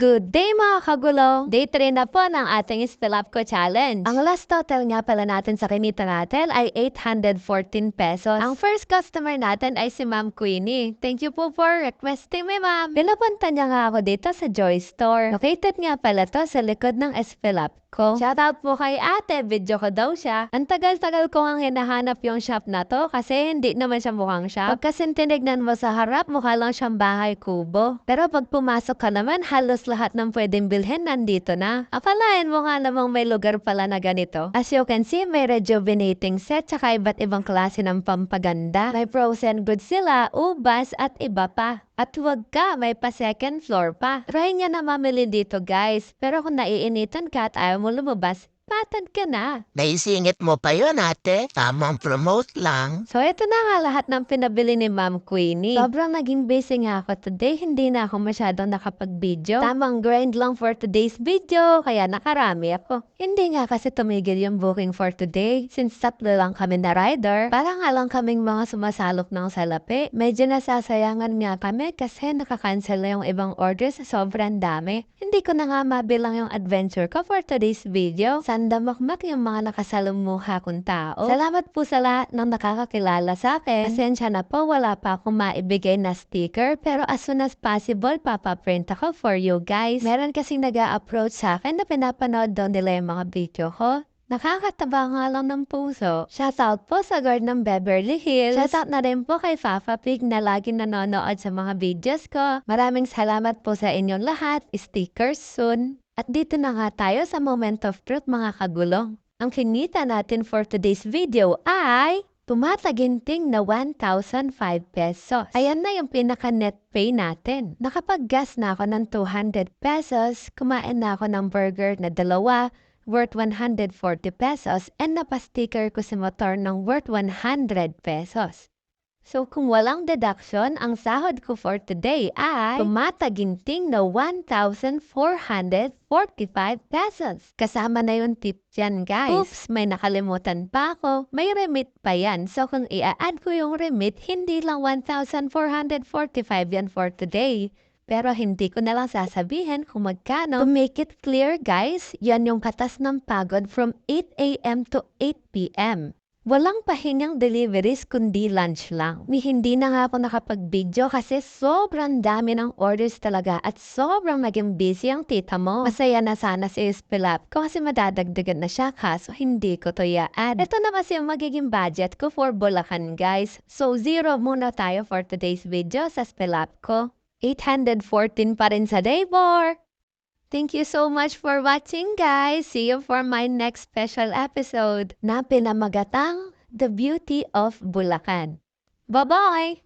Good day mga kagulo! Day 3 na po ng ating Spill Up Ko Challenge. Ang last total nga pala natin sa kinita natin ay 814 pesos. Ang first customer natin ay si Ma'am Queenie. Thank you po for requesting me, ma'am. Pinapunta niya nga ako dito sa Joy Store. Located nga pala to sa likod ng Spill Up ko. Shoutout po kay ate, video ko daw siya. Ang tagal-tagal ko ang hinahanap yung shop na to kasi hindi naman siya mukhang shop. Pagkasin tinignan mo sa harap, mukha lang siyang bahay kubo. Pero pag pumasok ka naman, halos lahat ng pwedeng bilhin nandito na. Akalain mo nga namang may lugar pala na ganito. As you can see, may rejuvenating set tsaka iba't ibang klase ng pampaganda. May frozen goods sila, ubas at iba pa. At huwag ka, may pa second floor pa. Try niya na mamili dito guys. Pero kung naiinitan ka at ayaw mo lumabas, patad ka na. Naisingit mo pa yun, ate. Tamang promote lang. So, ito na nga lahat ng pinabili ni Ma'am Queenie. Sobrang naging busy nga ako today. Hindi na ako masyadong nakapag-video. Tamang grind lang for today's video, kaya nakarami ako. Hindi nga kasi tumigil yung booking for today. Since tatlo lang kami na rider, parang nga lang kaming mga sumasalok ng salapi. Medyo nasasayangan nga kami kasi nakakancel na yung ibang orders sa sobrang dami. Hindi ko na nga mabilang yung adventure ko for today's video. Sandamakmak yung mga nakasalumuha kong tao. Salamat po sa lahat ng nakakakilala sa akin. Pasensya na po, wala pa akong maibigay na sticker, pero as soon as possible, papaprint ako for you guys. Meron kasing nag-a-approach sa akin na pinapanood daw nila yung mga video ko. Nakakataba nga lang ng puso. Shoutout po sa guard ng Beverly Hills. Shoutout na rin po kay Fafa Pig na laging nanonood sa mga videos ko. Maraming salamat po sa inyong lahat. Stickers soon. At dito na nga tayo sa moment of truth mga kagulong. Ang kinita natin for today's video ay tumataginting na 1,005 pesos. Ayan na yung pinaka-net pay natin. Nakapag-gas na ako ng 200 pesos, kumain na ako ng burger na dalawa, worth 140 pesos, and napasticker ko si motor ng worth 100 pesos. So kung walang deduction, ang sahod ko for today ay tumataginting na 1,445 pesos. Kasama na yung tip yan guys. Oops, may nakalimutan pa ako. May remit pa yan. So kung i-add ko yung remit, hindi lang 1,445 yan for today. Pero hindi ko na lang sasabihin kung magkano. To make it clear guys, yan yung katas ng pagod from 8 a.m. to 8 p.m. Walang pahingang deliveries kundi lunch lang. Hindi na nga ako nakapag-video kasi sobrang dami ng orders talaga at sobrang naging busy ang tita mo. Masaya na sana si Spill Up ko kasi madadagdagan na siya kaso hindi ko to i-add. Ito na kasi yung magiging budget ko for Bulacan guys. So 0 muna tayo for today's video sa Spill Up ko. 814 pa rin sa day 4. Thank you so much for watching guys. See you for my next special episode na pinamagatang The Beauty of Bulacan. Bye-bye!